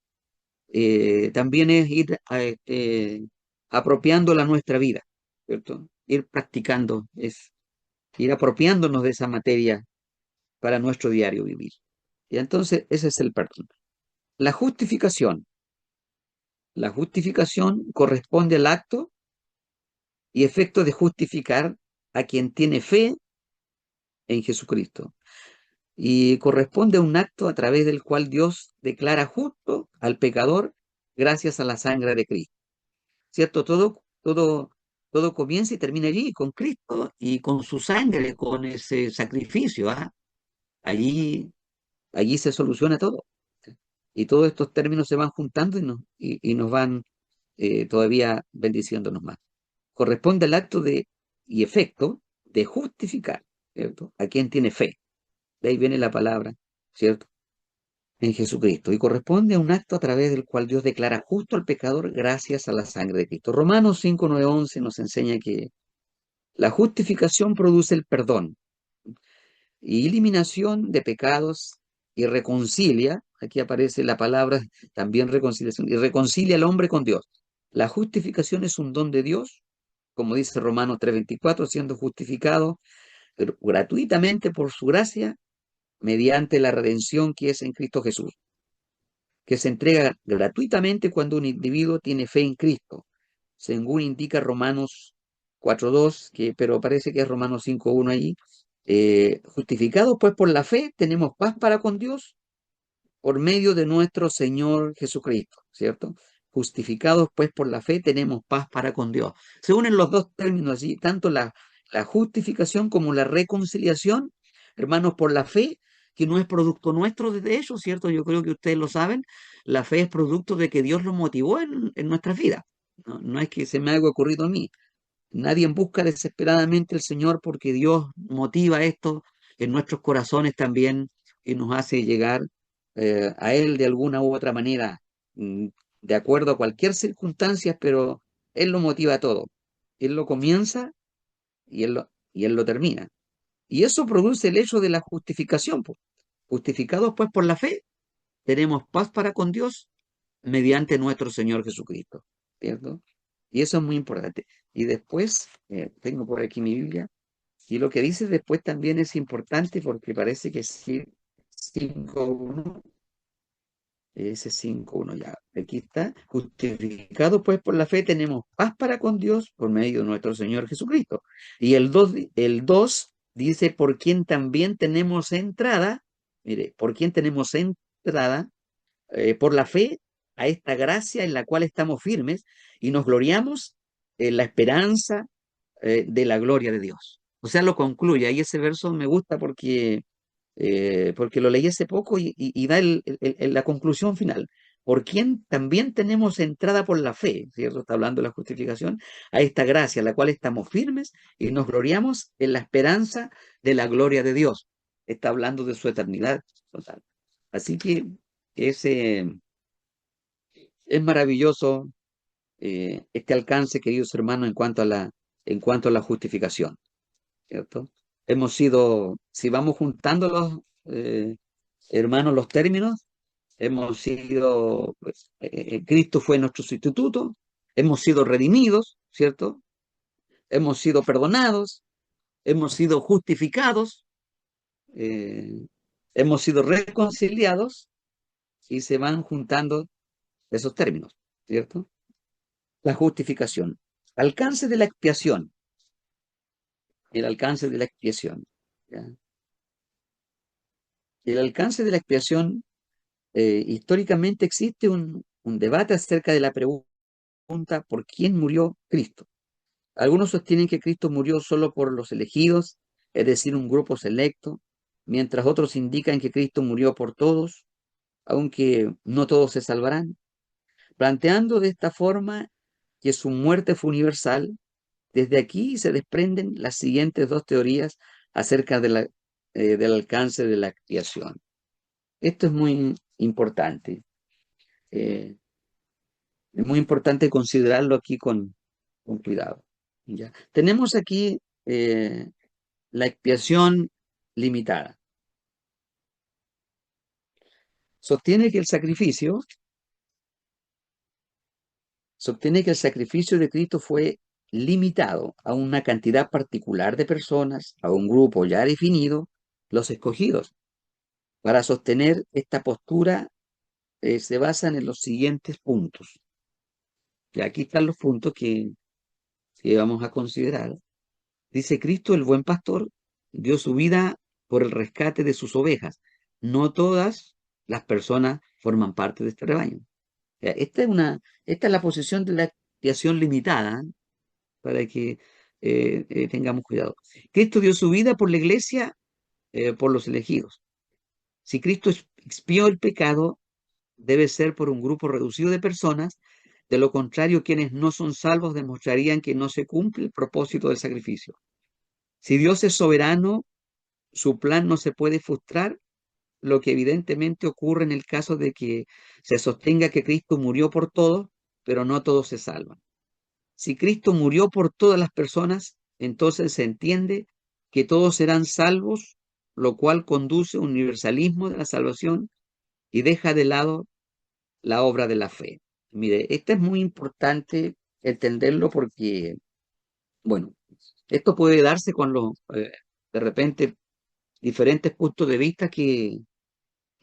también es ir apropiándola a nuestra vida, ¿cierto? Ir practicando, es ir apropiándonos de esa materia para nuestro diario vivir. Y entonces ese es el perdón. La justificación. La justificación corresponde al acto y efecto de justificar a quien tiene fe en Jesucristo. Y corresponde a un acto a través del cual Dios declara justo al pecador gracias a la sangre de Cristo. ¿Cierto? Todo comienza y termina allí, con Cristo y con su sangre, con ese sacrificio, ¿ah? Allí, allí se soluciona todo. Y todos estos términos se van juntando y nos van todavía bendiciéndonos más. Corresponde al acto de y efecto de justificar, ¿cierto? A quien tiene fe. De ahí viene la palabra, ¿cierto? En Jesucristo. Y corresponde a un acto a través del cual Dios declara justo al pecador gracias a la sangre de Cristo. Romanos 5, 9, 11 nos enseña que la justificación produce el perdón y eliminación de pecados y reconcilia, aquí aparece la palabra también reconciliación, y reconcilia al hombre con Dios. La justificación es un don de Dios, como dice Romanos 3:24, siendo justificado gratuitamente por su gracia mediante la redención que es en Cristo Jesús, que se entrega gratuitamente cuando un individuo tiene fe en Cristo, según indica Romanos 4:2, pero parece que es Romanos 5:1 allí. Justificados pues por la fe, tenemos paz para con Dios por medio de nuestro Señor Jesucristo, ¿cierto? Justificados pues por la fe, tenemos paz para con Dios. Se unen los dos términos allí, tanto la justificación como la reconciliación, hermanos, por la fe, que no es producto nuestro de ello, ¿cierto? Yo creo que ustedes lo saben, la fe es producto de que Dios lo motivó en nuestras vidas. No, no es que se me haya ocurrido a mí. Nadie busca desesperadamente al Señor porque Dios motiva esto en nuestros corazones también y nos hace llegar a Él de alguna u otra manera, mm, de acuerdo a cualquier circunstancia, pero Él lo motiva todo. Él lo comienza y Él lo termina. Y eso produce el hecho de la justificación, po. Justificados pues por la fe, tenemos paz para con Dios mediante nuestro Señor Jesucristo, ¿cierto? Y eso es muy importante. Y después, tengo por aquí mi Biblia, y lo que dice después también es importante porque parece que sí, 5:1, ese 5:1 ya, aquí está, justificado pues por la fe tenemos paz para con Dios por medio de nuestro Señor Jesucristo. Y el 2 dice, por quien también tenemos entrada, mire, por quien tenemos entrada por la fe a esta gracia en la cual estamos firmes y nos gloriamos en la esperanza de la gloria de Dios. O sea, lo concluye. Ahí ese verso me gusta porque lo leí hace poco y da la conclusión final. por quien también tenemos entrada por la fe, ¿cierto? Está hablando de la justificación, a esta gracia, a la cual estamos firmes y nos gloriamos en la esperanza de la gloria de Dios. Está hablando de su eternidad total. Así que ese es maravilloso este alcance, queridos hermanos, en cuanto a la justificación, ¿cierto? Hemos sido, si vamos juntando hermanos, los términos, hemos sido, pues, Cristo fue nuestro sustituto, hemos sido redimidos, ¿cierto? Hemos sido perdonados, hemos sido justificados, eh, hemos sido reconciliados y se van juntando esos términos, ¿cierto? La justificación. Alcance de la expiación. El alcance de la expiación. ¿Ya? El alcance de la expiación, históricamente existe un debate acerca de la pregunta ¿por quién murió Cristo? Algunos sostienen que Cristo murió solo por los elegidos, es decir, un grupo selecto, mientras otros indican que Cristo murió por todos, aunque no todos se salvarán, planteando de esta forma que su muerte fue universal. Desde aquí se desprenden las siguientes dos teorías acerca del alcance de la expiación. Esto es muy importante. Es muy importante considerarlo aquí con cuidado. ¿Ya? Tenemos aquí la expiación limitada. Sostiene que el sacrificio de Cristo fue limitado a una cantidad particular de personas, a un grupo ya definido, los escogidos. Para sostener esta postura se basan en los siguientes puntos. Y aquí están los puntos que vamos a considerar. Dice: Cristo, el buen pastor, dio su vida por el rescate de sus ovejas. No todas las personas forman parte de este rebaño. Esta es la posición de la expiación limitada, ¿eh? Para que tengamos cuidado. Cristo dio su vida por la iglesia, por los elegidos. Si Cristo expió el pecado, debe ser por un grupo reducido de personas. De lo contrario, quienes no son salvos demostrarían que no se cumple el propósito del sacrificio. Si Dios es soberano, su plan no se puede frustrar, lo que evidentemente ocurre en el caso de que se sostenga que Cristo murió por todos, pero no todos se salvan. Si Cristo murió por todas las personas, entonces se entiende que todos serán salvos, lo cual conduce a un universalismo de la salvación y deja de lado la obra de la fe. Mire, esto es muy importante entenderlo porque, bueno, esto puede darse con de repente, diferentes puntos de vista que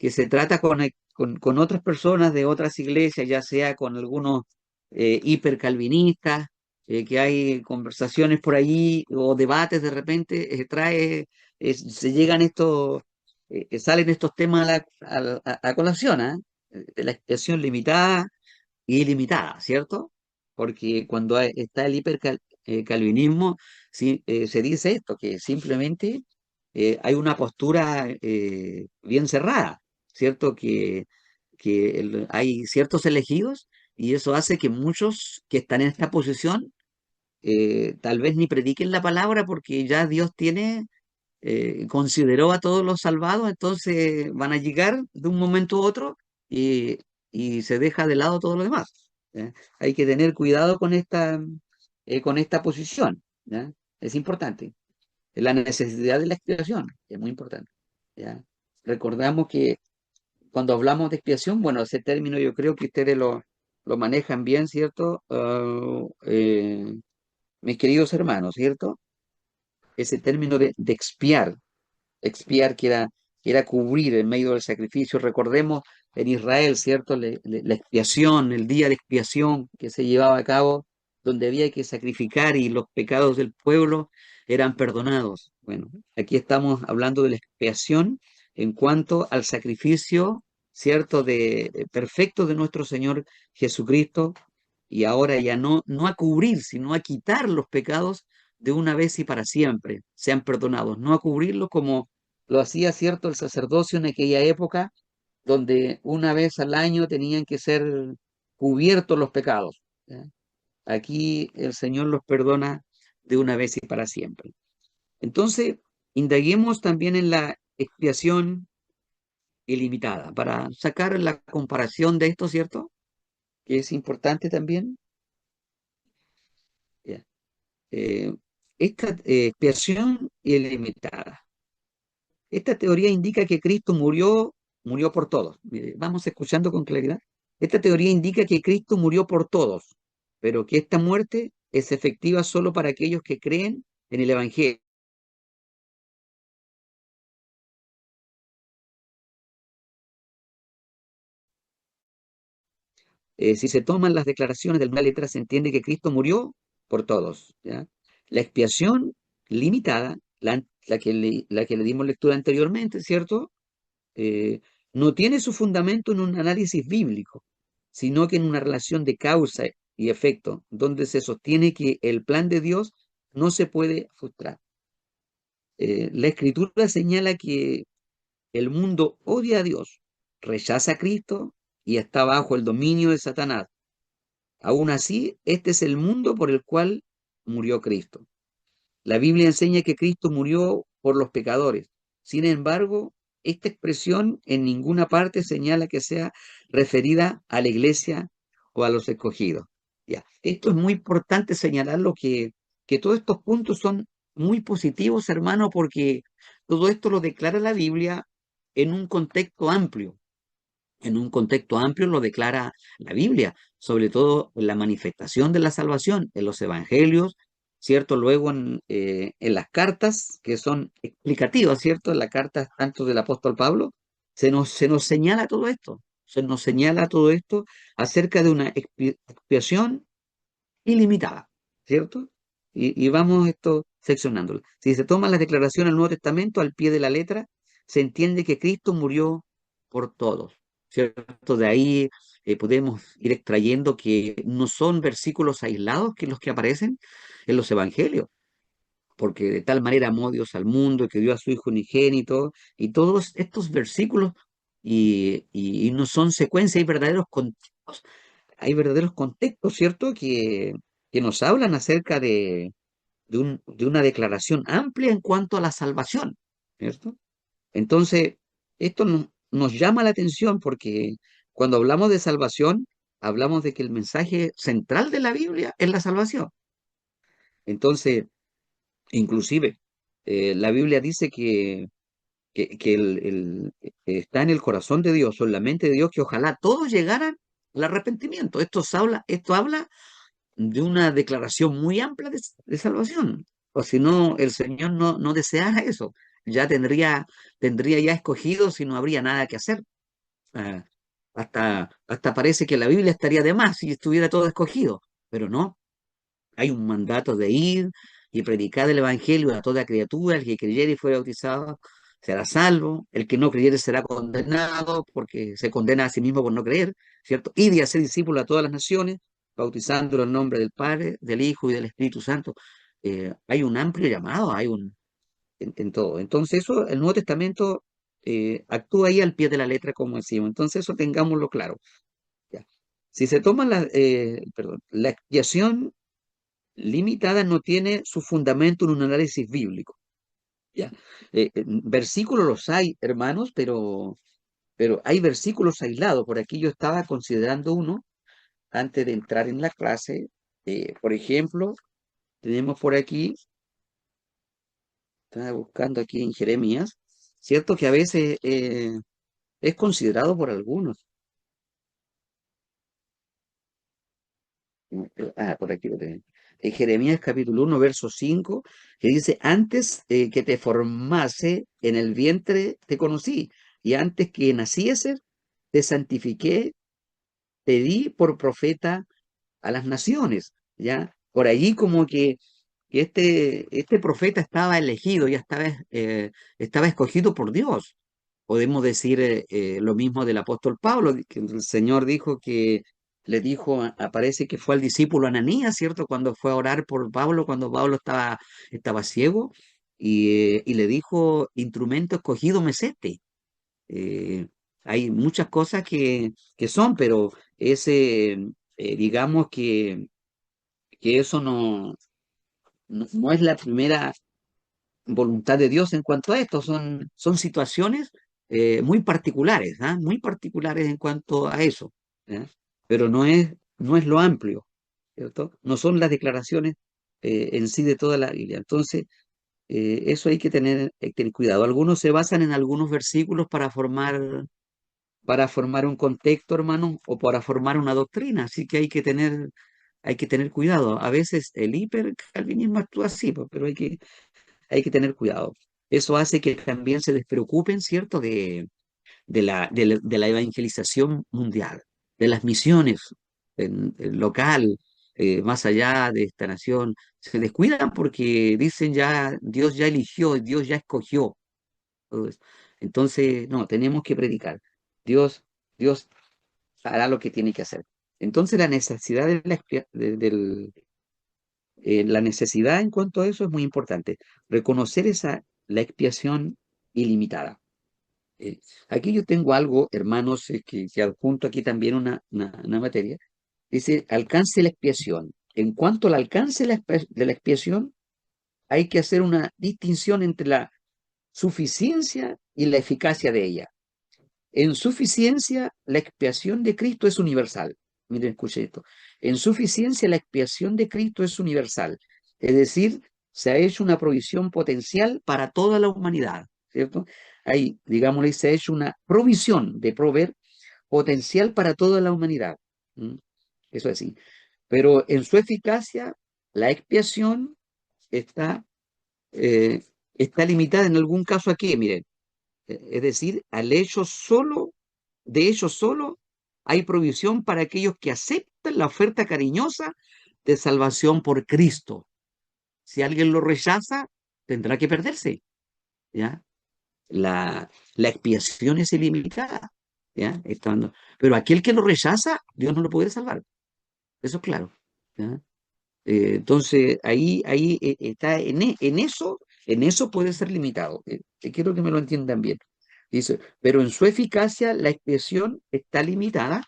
se trata con otras personas de otras iglesias, ya sea con algunos hipercalvinistas, que hay conversaciones por allí o debates de repente, se llegan salen estos temas a colación, ¿ah? De la expresión limitada y ilimitada, ¿cierto? Porque cuando está el hipercalvinismo, sí, se dice esto, que simplemente hay una postura bien cerrada, ¿cierto? Que hay ciertos elegidos y eso hace que muchos que están en esta posición tal vez ni prediquen la palabra porque ya Dios consideró a todos los salvados, entonces van a llegar de un momento a otro y, y se deja de lado todo lo demás. ¿Ya? Hay que tener cuidado con esta posición. ¿Ya? Es importante. La necesidad de la expiación es muy importante. ¿Ya? Recordamos que cuando hablamos de expiación, bueno, ese término yo creo que ustedes lo manejan bien, ¿cierto? Mis queridos hermanos, ¿cierto? Ese término de expiar que era cubrir en medio del sacrificio. Recordemos en Israel, ¿cierto? La expiación, el día de expiación que se llevaba a cabo, donde había que sacrificar y los pecados del pueblo eran perdonados. Bueno, aquí estamos hablando de la expiación en cuanto al sacrificio, ¿cierto? Perfecto de nuestro Señor Jesucristo, y ahora ya no a cubrir, sino a quitar los pecados de una vez y para siempre, sean perdonados, no a cubrirlos como lo hacía, cierto, el sacerdocio en aquella época, donde una vez al año tenían que ser cubiertos los pecados. ¿Ya? Aquí el Señor los perdona de una vez y para siempre. Entonces, indaguemos también en la expiación ilimitada para sacar la comparación de esto, ¿cierto? Que es importante también. Ya. Eh, esta expiación ilimitada. Esta teoría indica que Cristo murió por todos. Mire, vamos escuchando con claridad. Esta teoría indica que Cristo murió por todos, pero que esta muerte es efectiva solo para aquellos que creen en el Evangelio. Si se toman las declaraciones de la letra, se entiende que Cristo murió por todos. ¿Ya? La expiación limitada, la que le dimos lectura anteriormente, ¿cierto? eh, no tiene su fundamento en un análisis bíblico, sino que en una relación de causa y efecto, donde se sostiene que el plan de Dios no se puede frustrar. La Escritura señala que el mundo odia a Dios, rechaza a Cristo y está bajo el dominio de Satanás. Aún así, este es el mundo por el cual murió Cristo. La Biblia enseña que Cristo murió por los pecadores. Sin embargo, esta expresión en ninguna parte señala que sea referida a la iglesia o a los escogidos. Ya. Esto es muy importante señalarlo que todos estos puntos son muy positivos, hermano, porque todo esto lo declara la Biblia en un contexto amplio. En un contexto amplio lo declara la Biblia, sobre todo en la manifestación de la salvación, en los evangelios, ¿cierto? Luego en las cartas que son explicativas, ¿cierto? En las cartas tanto del apóstol Pablo, se nos señala todo esto, se nos señala todo esto acerca de una expiación ilimitada, ¿cierto? Y vamos esto seccionándolo. Si se toma la declaración del Nuevo Testamento al pie de la letra, se entiende que Cristo murió por todos, ¿cierto? De ahí podemos ir extrayendo que no son versículos aislados que los que aparecen en los evangelios, porque de tal manera amó Dios al mundo que dio a su Hijo unigénito, y todos estos versículos, y no son secuencia, hay verdaderos contextos, ¿cierto? Que nos hablan acerca de una declaración amplia en cuanto a la salvación, ¿cierto? Entonces, esto nos llama la atención porque cuando hablamos de salvación, hablamos de que el mensaje central de la Biblia es la salvación. Entonces, inclusive, la Biblia dice que está en el corazón de Dios o en la mente de Dios que ojalá todos llegaran al arrepentimiento. Esto habla de una declaración muy amplia de salvación. O si no, el Señor no deseara eso. Ya tendría ya escogido si no habría nada que hacer. Ah, hasta parece que la Biblia estaría de más si estuviera todo escogido. Pero no, hay un mandato de ir y predicar el Evangelio a toda criatura. El que creyere y fuera bautizado será salvo. El que no creyere será condenado porque se condena a sí mismo por no creer, ¿cierto? Y de hacer discípulos a todas las naciones, bautizándolo en nombre del Padre, del Hijo y del Espíritu Santo. Hay un amplio llamado, en todo. Entonces eso, el Nuevo Testamento actúa ahí al pie de la letra, como decimos. Entonces eso tengámoslo claro. Ya. Si se toma la expiación limitada no tiene su fundamento en un análisis bíblico. ¿Ya? Versículos los hay, hermanos, pero hay versículos aislados. Por aquí yo estaba considerando uno antes de entrar en la clase. Por ejemplo, tenemos por aquí, estaba buscando aquí en Jeremías, cierto que a veces es considerado por algunos. Por aquí lo tengo. En Jeremías capítulo 1, verso 5, que dice, antes que te formase en el vientre te conocí, y antes que nacieses te santifiqué, te di por profeta a las naciones, ¿ya? Por allí como que este profeta estaba elegido, ya estaba escogido por Dios. Podemos decir lo mismo del apóstol Pablo, que el Señor dijo que le dijo, aparece que fue al discípulo Ananías, ¿cierto? Cuando fue a orar por Pablo, cuando Pablo estaba ciego, y le dijo, instrumento escogido me es este. Eh, Hay muchas cosas que son, pero ese, digamos que eso no es la primera voluntad de Dios en cuanto a esto. Son situaciones muy particulares, ¿ah? Muy particulares en cuanto a eso, ¿ya? Pero no es lo amplio, ¿cierto? No son las declaraciones en sí de toda la Biblia. Entonces, eso hay que tener cuidado. Algunos se basan en algunos versículos para formar un contexto, hermano, o para formar una doctrina. Así que hay que tener cuidado. A veces el hipercalvinismo actúa así, pues, pero hay que tener cuidado. Eso hace que también se despreocupen, ¿cierto?, de la evangelización mundial, de las misiones en local, más allá de esta nación. Se descuidan porque dicen ya, Dios ya eligió, Dios ya escogió todo eso. Entonces, no, tenemos que predicar. Dios hará lo que tiene que hacer. Entonces, la necesidad la necesidad en cuanto a eso es muy importante. Reconocer la expiación ilimitada. Eh, Aquí yo tengo algo, hermanos, que adjunto aquí también una materia. Dice, alcance de la expiación. En cuanto al alcance de la expiación, hay que hacer una distinción entre la suficiencia y la eficacia de ella. En suficiencia, la expiación de Cristo es universal. Miren, escuchen esto. En suficiencia, la expiación de Cristo es universal. Es decir, se ha hecho una provisión potencial para toda la humanidad, ¿cierto? Ahí, digámosle, se ha hecho una provisión de proveer potencial para toda la humanidad. ¿Mm? Eso es así. Pero en su eficacia, la expiación está, eh, está limitada en algún caso aquí, miren. Es decir, de hecho solo hay provisión para aquellos que aceptan la oferta cariñosa de salvación por Cristo. Si alguien lo rechaza, tendrá que perderse, ¿ya? La expiación es ilimitada, ¿ya? Pero aquel que lo rechaza, Dios no lo puede salvar. Eso es claro, ¿ya? Entonces, ahí está, en eso puede ser limitado. Quiero que me lo entiendan bien. Dice, pero en su eficacia la expresión está limitada,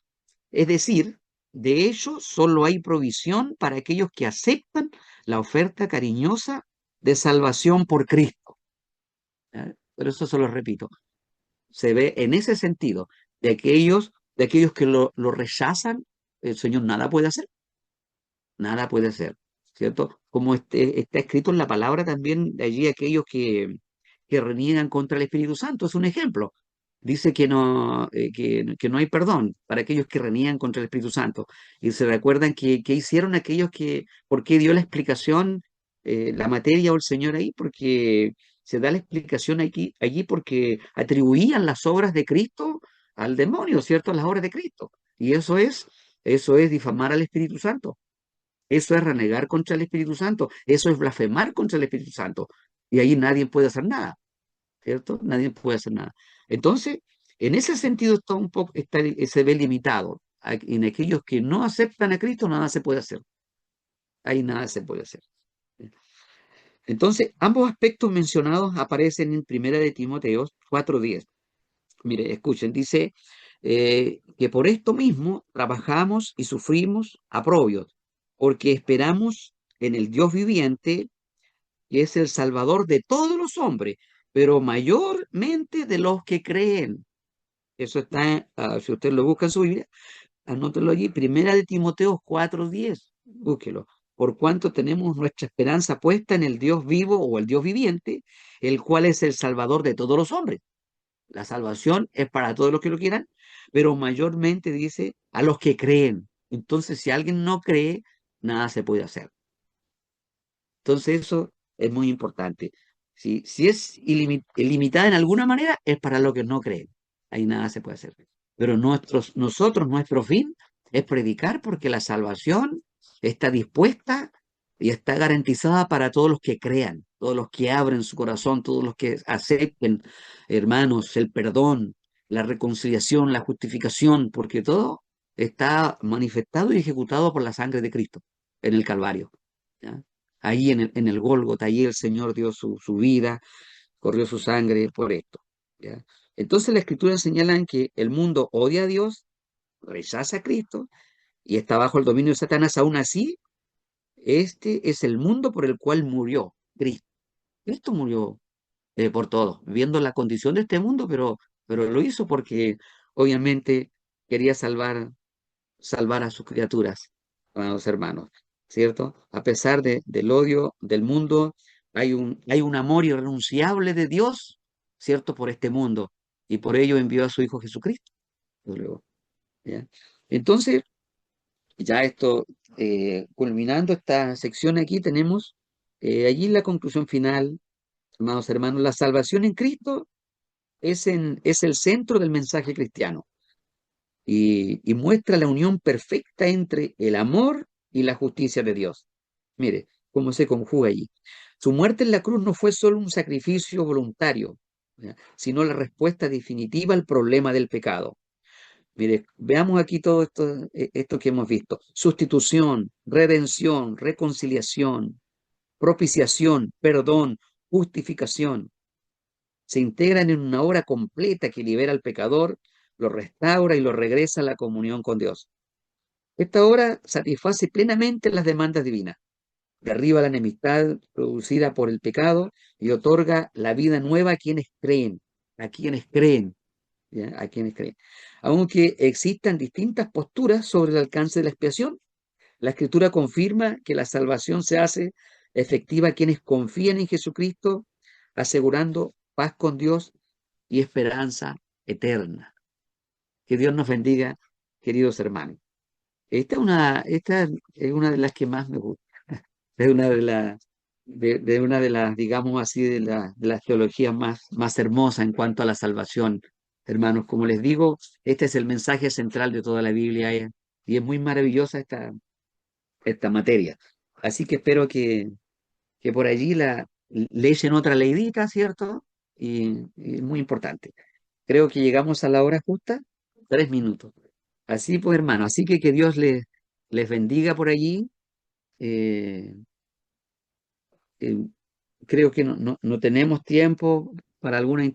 es decir, de hecho, solo hay provisión para aquellos que aceptan la oferta cariñosa de salvación por Cristo. ¿Ya? Pero eso se lo repito. Se ve en ese sentido, de aquellos que lo rechazan, el Señor nada puede hacer. Nada puede ser, ¿cierto? Como está escrito en la palabra también, de allí aquellos que reniegan contra el Espíritu Santo, es un ejemplo. Dice que no hay perdón para aquellos que reniegan contra el Espíritu Santo. Y se recuerdan que hicieron aquellos ¿por qué dio la explicación, la materia o el Señor ahí? Porque se da la explicación allí porque atribuían las obras de Cristo al demonio, ¿cierto? Las obras de Cristo. Y eso es difamar al Espíritu Santo. Eso es renegar contra el Espíritu Santo. Eso es blasfemar contra el Espíritu Santo. Y ahí nadie puede hacer nada, ¿cierto? Nadie puede hacer nada. Entonces, en ese sentido está un poco, se ve limitado. En aquellos que no aceptan a Cristo, nada se puede hacer. Ahí nada se puede hacer. Entonces, ambos aspectos mencionados aparecen en Primera de Timoteo 4:10. Mire, escuchen, dice que por esto mismo trabajamos y sufrimos aprobios, porque esperamos en el Dios viviente, que es el Salvador de todos los hombres, pero mayormente de los que creen. Eso está, si usted lo busca en su Biblia, anótelo allí, Primera de Timoteo 4:10, búsquelo. Por cuanto tenemos nuestra esperanza puesta en el Dios vivo o el Dios viviente, el cual es el Salvador de todos los hombres. La salvación es para todos los que lo quieran, pero mayormente dice a los que creen. Entonces, si alguien no cree, nada se puede hacer. Entonces, eso es muy importante. Si es ilimitada en alguna manera, es para los que no creen. Ahí nada se puede hacer. Pero nuestro fin es predicar porque la salvación está dispuesta y está garantizada para todos los que crean, todos los que abren su corazón, todos los que acepten, hermanos, el perdón, la reconciliación, la justificación, porque todo está manifestado y ejecutado por la sangre de Cristo en el Calvario. ¿Ya? Ahí en el Gólgota, ahí el Señor dio su vida, corrió su sangre por esto. ¿Ya? Entonces la Escritura señala que el mundo odia a Dios, rechaza a Cristo y está bajo el dominio de Satanás. Aún así, este es el mundo por el cual murió Cristo. Cristo murió por todos, viendo la condición de este mundo, pero lo hizo porque obviamente quería salvar a sus criaturas, a los hermanos, ¿cierto? A pesar del odio del mundo, hay un amor irrenunciable de Dios, ¿cierto? Por este mundo, y por ello envió a su Hijo Jesucristo. Luego, ¿ya? Entonces, ya esto, culminando esta sección aquí, tenemos allí la conclusión final, amados hermanos, la salvación en Cristo es el centro del mensaje cristiano y muestra la unión perfecta entre el amor y la justicia de Dios. Mire cómo se conjuga allí. Su muerte en la cruz no fue solo un sacrificio voluntario, ¿ya?, sino la respuesta definitiva al problema del pecado. Mire, veamos aquí todo esto que hemos visto. Sustitución, redención, reconciliación, propiciación, perdón, justificación. Se integran en una obra completa que libera al pecador, lo restaura y lo regresa a la comunión con Dios. Esta obra satisface plenamente las demandas divinas, derriba la enemistad producida por el pecado y otorga la vida nueva a quienes creen, ¿ya? A quienes creen. Aunque existan distintas posturas sobre el alcance de la expiación, la Escritura confirma que la salvación se hace efectiva a quienes confían en Jesucristo, asegurando paz con Dios y esperanza eterna. Que Dios nos bendiga, queridos hermanos. Esta es una de las que más me gusta. Es una de las, digamos así, de las teologías más hermosas en cuanto a la salvación. Hermanos, como les digo, este es el mensaje central de toda la Biblia, y es muy maravillosa esta materia. Así que espero que por allí le echen otra leidita, ¿cierto? Y es muy importante. Creo que llegamos a la hora justa, 3 minutos. Así pues, hermano, así que Dios les bendiga por allí. Eh, eh, Creo que no tenemos tiempo para alguna